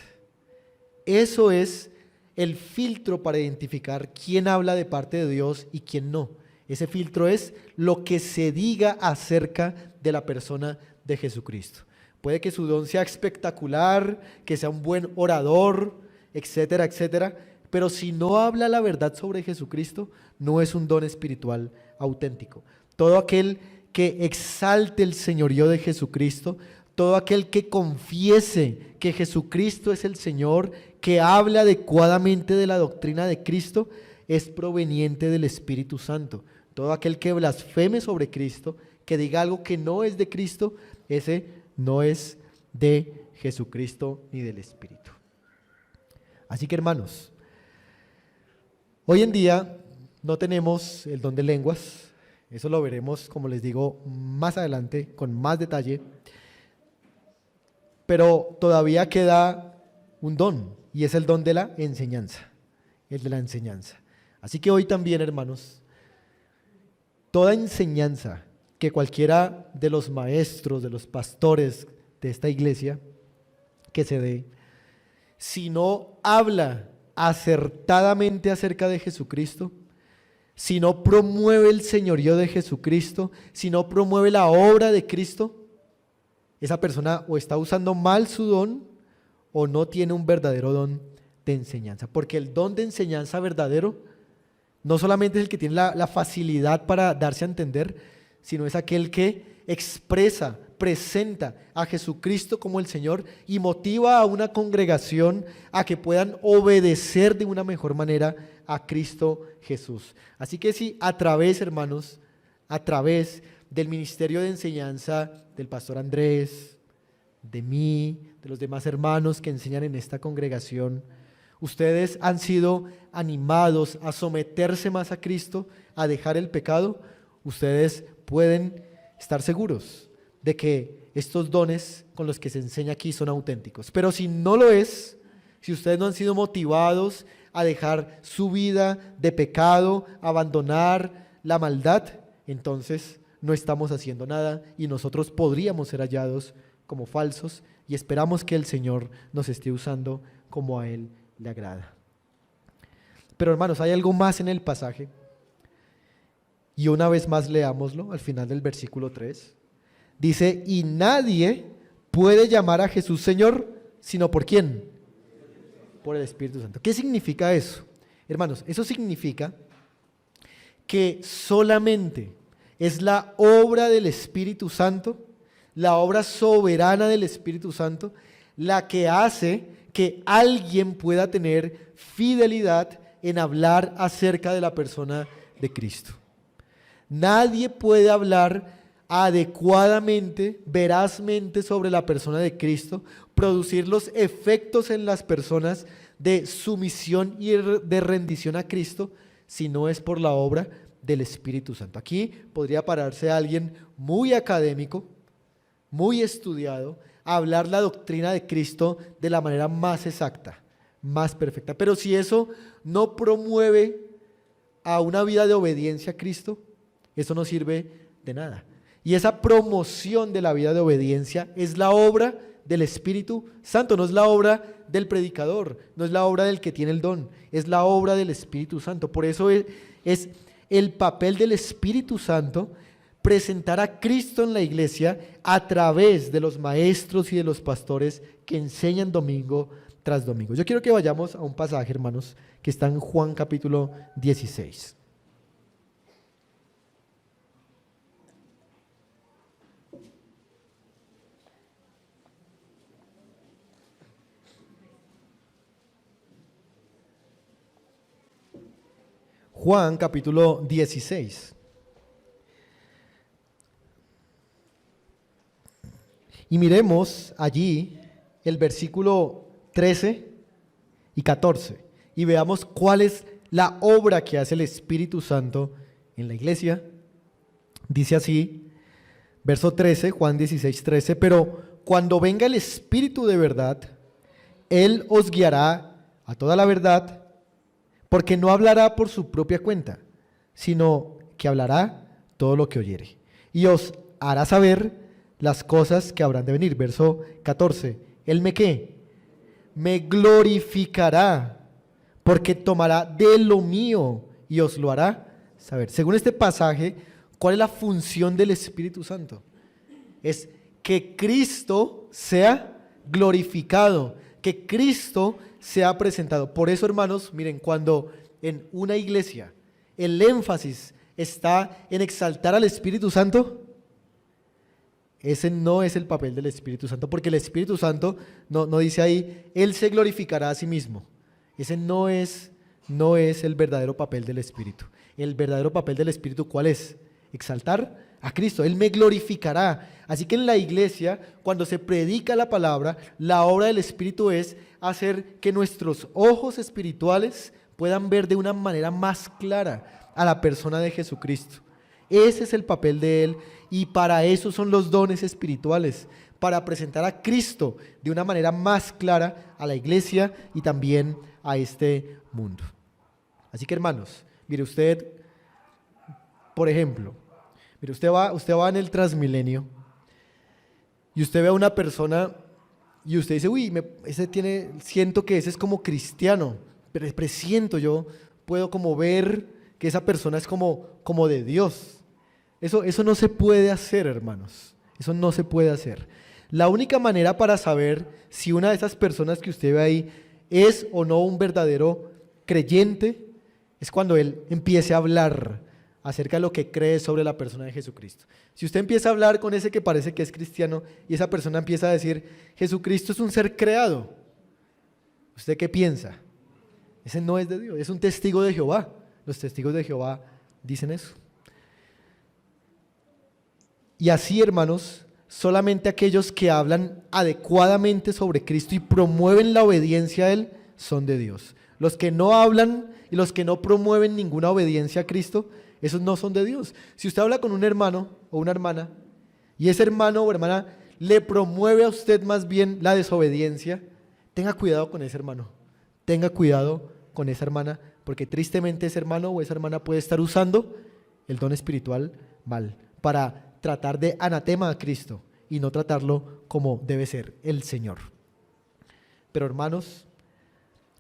Eso es el filtro para identificar quién habla de parte de Dios y quién no. Ese filtro es lo que se diga acerca de la persona de Jesucristo. Puede que su don sea espectacular, que sea un buen orador, etcétera, etcétera, pero si no habla la verdad sobre Jesucristo, no es un don espiritual auténtico. Todo aquel que exalte el señorío de Jesucristo, todo aquel que confiese que Jesucristo es el Señor, que hable adecuadamente de la doctrina de Cristo, es proveniente del Espíritu Santo. Todo aquel que blasfeme sobre Cristo, que diga algo que no es de Cristo, ese no es de Jesucristo ni del Espíritu. Así que, hermanos, hoy en día no tenemos el don de lenguas. Eso lo veremos, como les digo, más adelante con más detalle. Pero todavía queda un don, y es el don de la enseñanza, el de la enseñanza. Así que hoy también, hermanos, toda enseñanza que cualquiera de los maestros, de los pastores de esta iglesia que se dé, si no habla acertadamente acerca de Jesucristo, si no promueve el señorío de Jesucristo, si no promueve la obra de Cristo, esa persona o está usando mal su don o no tiene un verdadero don de enseñanza. Porque el don de enseñanza verdadero no solamente es el que tiene la facilidad para darse a entender, sino es aquel que expresa, presenta a Jesucristo como el Señor y motiva a una congregación a que puedan obedecer de una mejor manera a Cristo Jesús. Así que si a través, hermanos, a través del ministerio de enseñanza del pastor Andrés, de mí, de los demás hermanos que enseñan en esta congregación, ustedes han sido animados a someterse más a Cristo, a dejar el pecado, ustedes pueden estar seguros de que estos dones con los que se enseña aquí son auténticos. Pero si no lo es, si ustedes no han sido motivados a dejar su vida de pecado, abandonar la maldad, entonces no estamos haciendo nada y nosotros podríamos ser hallados como falsos, y esperamos que el Señor nos esté usando como a Él le agrada. Pero hermanos, hay algo más en el pasaje, y una vez más leámoslo al final del versículo 3. Dice, y nadie puede llamar a Jesús Señor, sino ¿por quién? Por el Espíritu Santo. ¿Qué significa eso? Hermanos, eso significa que solamente es la obra del Espíritu Santo, la obra soberana del Espíritu Santo, la que hace que alguien pueda tener fidelidad en hablar acerca de la persona de Cristo. Nadie puede hablar adecuadamente, verazmente sobre la persona de Cristo, producir los efectos en las personas de sumisión y de rendición a Cristo, si no es por la obra del Espíritu Santo. Aquí podría pararse alguien muy académico, muy estudiado, a hablar la doctrina de Cristo de la manera más exacta, más perfecta. Pero si eso no promueve a una vida de obediencia a Cristo, eso no sirve de nada. Y esa promoción de la vida de obediencia es la obra del Espíritu Santo, no es la obra del predicador, no es la obra del que tiene el don, es la obra del Espíritu Santo. Por eso es el papel del Espíritu Santo presentar a Cristo en la iglesia a través de los maestros y de los pastores que enseñan domingo tras domingo. Yo quiero que vayamos a un pasaje, hermanos, que está en Juan capítulo 16. Juan capítulo 16. Y miremos allí el versículo 13 y 14 y veamos cuál es la obra que hace el Espíritu Santo en la iglesia. Dice así, verso 13, Juan 16, 13, pero cuando venga el Espíritu de verdad, Él os guiará a toda la verdad, porque no hablará por su propia cuenta, sino que hablará todo lo que oyere, y os hará saber las cosas que habrán de venir. Verso 14, Él me ¿qué? Me glorificará, porque tomará de lo mío y os lo hará saber. Según este pasaje, ¿cuál es la función del Espíritu Santo? Es que Cristo sea glorificado, que Cristo sea presentado. Por eso, hermanos, miren, cuando en una iglesia el énfasis está en exaltar al Espíritu Santo, ese no es el papel del Espíritu Santo, porque el Espíritu Santo no dice ahí, Él se glorificará a sí mismo. Ese no es el verdadero papel del Espíritu. El verdadero papel del Espíritu, ¿cuál es? Exaltar a Cristo. Él me glorificará. Así que en la iglesia, cuando se predica la palabra, la obra del Espíritu es hacer que nuestros ojos espirituales puedan ver de una manera más clara a la persona de Jesucristo. Ese es el papel de Él, y para eso son los dones espirituales, para presentar a Cristo de una manera más clara a la iglesia y también a este mundo. Así que, hermanos, mire usted, por ejemplo, mire, usted va en el Transmilenio y usted ve a una persona y usted dice, uy, siento que ese es como cristiano, pero presiento, yo puedo como ver que esa persona es como de Dios. Eso no se puede hacer, hermanos. Eso no se puede hacer. La única manera para saber si una de esas personas que usted ve ahí es o no un verdadero creyente es cuando él empiece a hablar acerca de lo que cree sobre la persona de Jesucristo. Si usted empieza a hablar con ese que parece que es cristiano y esa persona empieza a decir, Jesucristo es un ser creado, ¿usted qué piensa? Ese no es de Dios, es un testigo de Jehová. Los testigos de Jehová dicen eso. Y así, hermanos, solamente aquellos que hablan adecuadamente sobre Cristo y promueven la obediencia a Él son de Dios. Los que no hablan y los que no promueven ninguna obediencia a Cristo, esos no son de Dios. Si usted habla con un hermano o una hermana y ese hermano o hermana le promueve a usted más bien la desobediencia, tenga cuidado con ese hermano, tenga cuidado con esa hermana, porque tristemente ese hermano o esa hermana puede estar usando el don espiritual mal para tratar de anatema a Cristo y no tratarlo como debe ser el Señor. Pero hermanos,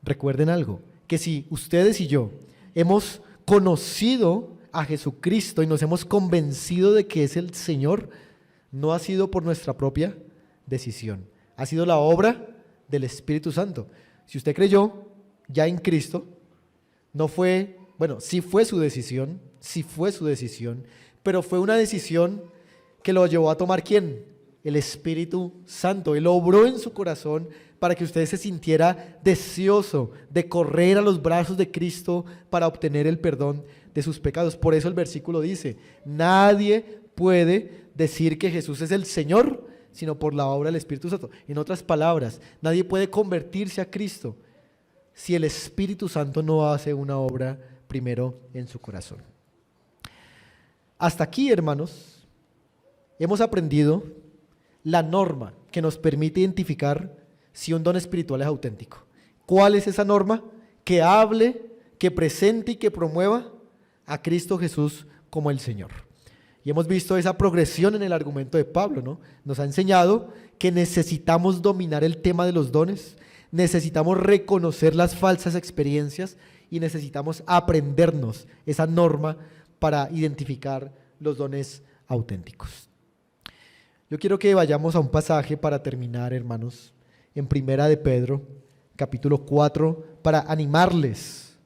recuerden algo, que si ustedes y yo hemos conocido a Jesucristo y nos hemos convencido de que es el Señor, no ha sido por nuestra propia decisión, ha sido la obra del Espíritu Santo. Si usted creyó ya en Cristo, no fue, bueno, sí fue su decisión, pero fue una decisión que lo llevó a tomar ¿quién? El Espíritu Santo. Él obró en su corazón para que usted se sintiera deseoso de correr a los brazos de Cristo para obtener el perdón de sus pecados. Por eso el versículo dice, nadie puede decir que Jesús es el Señor, sino por la obra del Espíritu Santo. En otras palabras, nadie puede convertirse a Cristo si el Espíritu Santo no hace una obra primero en su corazón. Hasta aquí, hermanos, hemos aprendido la norma que nos permite identificar si un don espiritual es auténtico. ¿Cuál es esa norma? Que hable, que presente y que promueva a Cristo Jesús como el Señor. Y hemos visto esa progresión en el argumento de Pablo, ¿no? Nos ha enseñado que necesitamos dominar el tema de los dones, necesitamos reconocer las falsas experiencias y necesitamos aprendernos esa norma para identificar los dones auténticos. Yo quiero que vayamos a un pasaje para terminar, hermanos, en Primera de Pedro, capítulo 4, para animarles.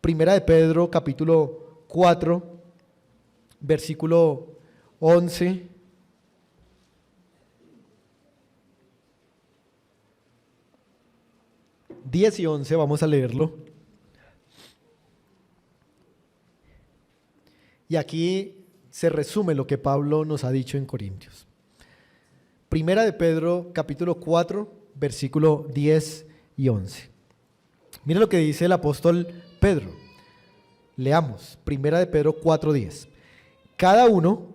Primera de Pedro, capítulo 4, versículo 11. Diez y 11, vamos a leerlo. Y aquí se resume lo que Pablo nos ha dicho en Corintios. Primera de Pedro, capítulo 4, versículo 10 y 11. Mira lo que dice el apóstol Pedro. Leamos, Primera de Pedro 4:10. Cada uno,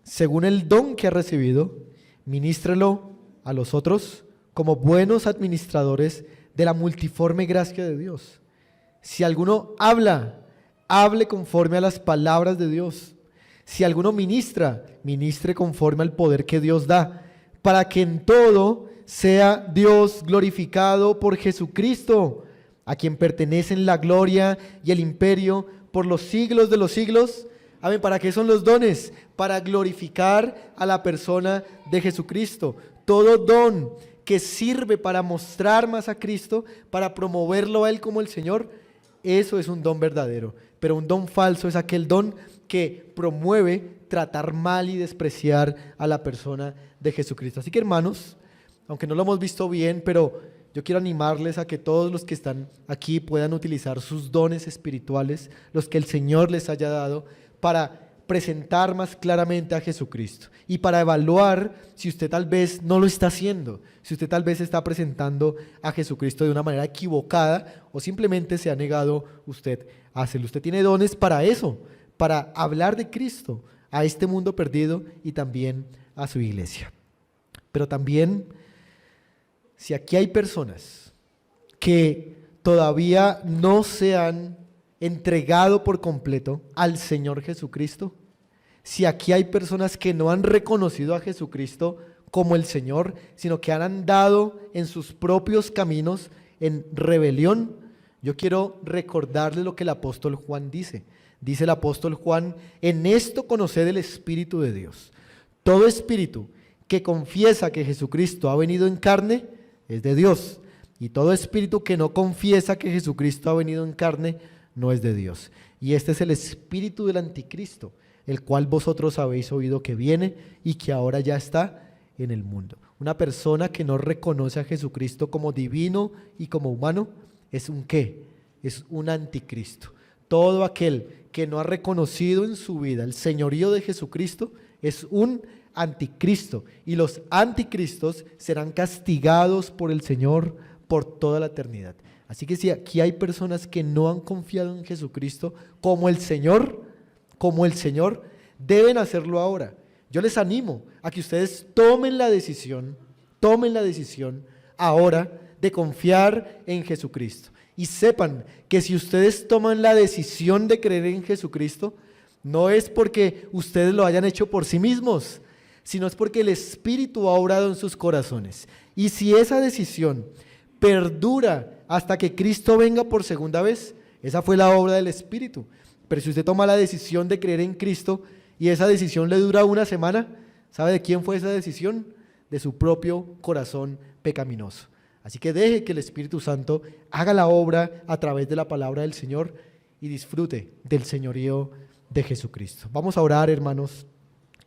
según el don que ha recibido, ministrelo a los otros como buenos administradores de la multiforme gracia de Dios. Si alguno habla, hable conforme a las palabras de Dios. Si alguno ministra, ministre conforme al poder que Dios da, para que en todo sea Dios glorificado por Jesucristo, a quien pertenecen la gloria y el imperio por los siglos de los siglos. Amén. ¿Para qué son los dones? Para glorificar a la persona de Jesucristo. Todo don que sirve para mostrar más a Cristo, para promoverlo a Él como el Señor, eso es un don verdadero. Pero un don falso es aquel don que promueve tratar mal y despreciar a la persona de Jesucristo. Así que, hermanos, aunque no lo hemos visto bien, pero yo quiero animarles a que todos los que están aquí puedan utilizar sus dones espirituales, los que el Señor les haya dado, para presentar más claramente a Jesucristo y para evaluar si usted tal vez no lo está haciendo, si usted tal vez está presentando a Jesucristo de una manera equivocada o simplemente se ha negado usted a hacerlo. Usted tiene dones para eso, para hablar de Cristo a este mundo perdido y también a su iglesia. Pero también, si aquí hay personas que todavía no se han entregado por completo al Señor Jesucristo, si aquí hay personas que no han reconocido a Jesucristo como el Señor, sino que han andado en sus propios caminos en rebelión, yo quiero recordarles lo que el apóstol Juan dice. Dice el apóstol Juan, en esto conoced el Espíritu de Dios. Todo espíritu que confiesa que Jesucristo ha venido en carne es de Dios, y todo espíritu que no confiesa que Jesucristo ha venido en carne no es de Dios. Y este es el espíritu del anticristo, el cual vosotros habéis oído que viene y que ahora ya está en el mundo. Una persona que no reconoce a Jesucristo como divino y como humano es un ¿qué? Es un anticristo. Todo aquel que no ha reconocido en su vida el señorío de Jesucristo es un anticristo, y los anticristos serán castigados por el Señor por toda la eternidad. Así que si aquí hay personas que no han confiado en Jesucristo como el Señor, deben hacerlo ahora. Yo les animo a que ustedes tomen la decisión ahora de confiar en Jesucristo. Y sepan que si ustedes toman la decisión de creer en Jesucristo, no es porque ustedes lo hayan hecho por sí mismos, sino es porque el Espíritu ha obrado en sus corazones. Y si esa decisión perdura hasta que Cristo venga por segunda vez, esa fue la obra del Espíritu. Pero si usted toma la decisión de creer en Cristo y esa decisión le dura una semana, ¿sabe de quién fue esa decisión? De su propio corazón pecaminoso. Así que deje que el Espíritu Santo haga la obra a través de la palabra del Señor y disfrute del señorío de Jesucristo. Vamos a orar, hermanos,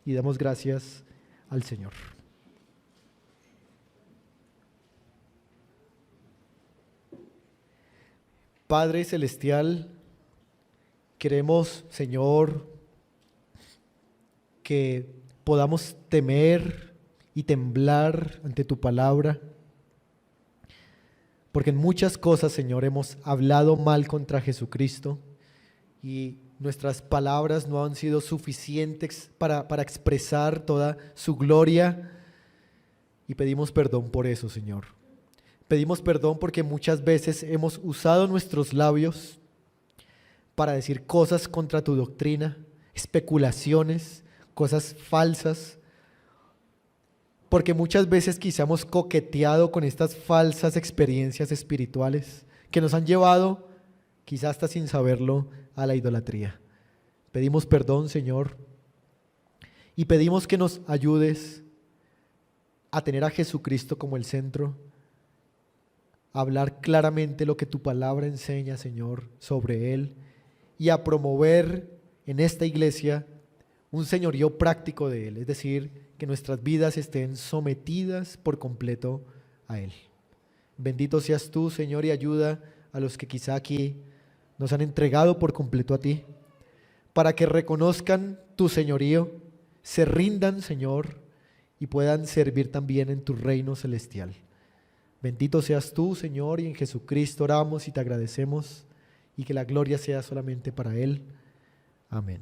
y damos gracias al Señor. Padre Celestial, queremos, Señor, que podamos temer y temblar ante tu palabra, porque en muchas cosas, Señor, hemos hablado mal contra Jesucristo y nuestras palabras no han sido suficientes para expresar toda su gloria, y pedimos perdón por eso, Señor. Pedimos perdón porque muchas veces hemos usado nuestros labios para decir cosas contra tu doctrina, especulaciones, cosas falsas, porque muchas veces quizá hemos coqueteado con estas falsas experiencias espirituales que nos han llevado, quizá hasta sin saberlo, a la idolatría. Pedimos perdón, Señor, y pedimos que nos ayudes a tener a Jesucristo como el centro, a hablar claramente lo que tu palabra enseña, Señor, sobre Él, y a promover en esta iglesia un señorío práctico de Él, es decir, que nuestras vidas estén sometidas por completo a Él. Bendito seas tú, Señor, y ayuda a los que quizá aquí nos han entregado por completo a ti, para que reconozcan tu señorío, se rindan, Señor, y puedan servir también en tu reino celestial. Bendito seas tú, Señor, y en Jesucristo oramos y te agradecemos, y que la gloria sea solamente para Él. Amén.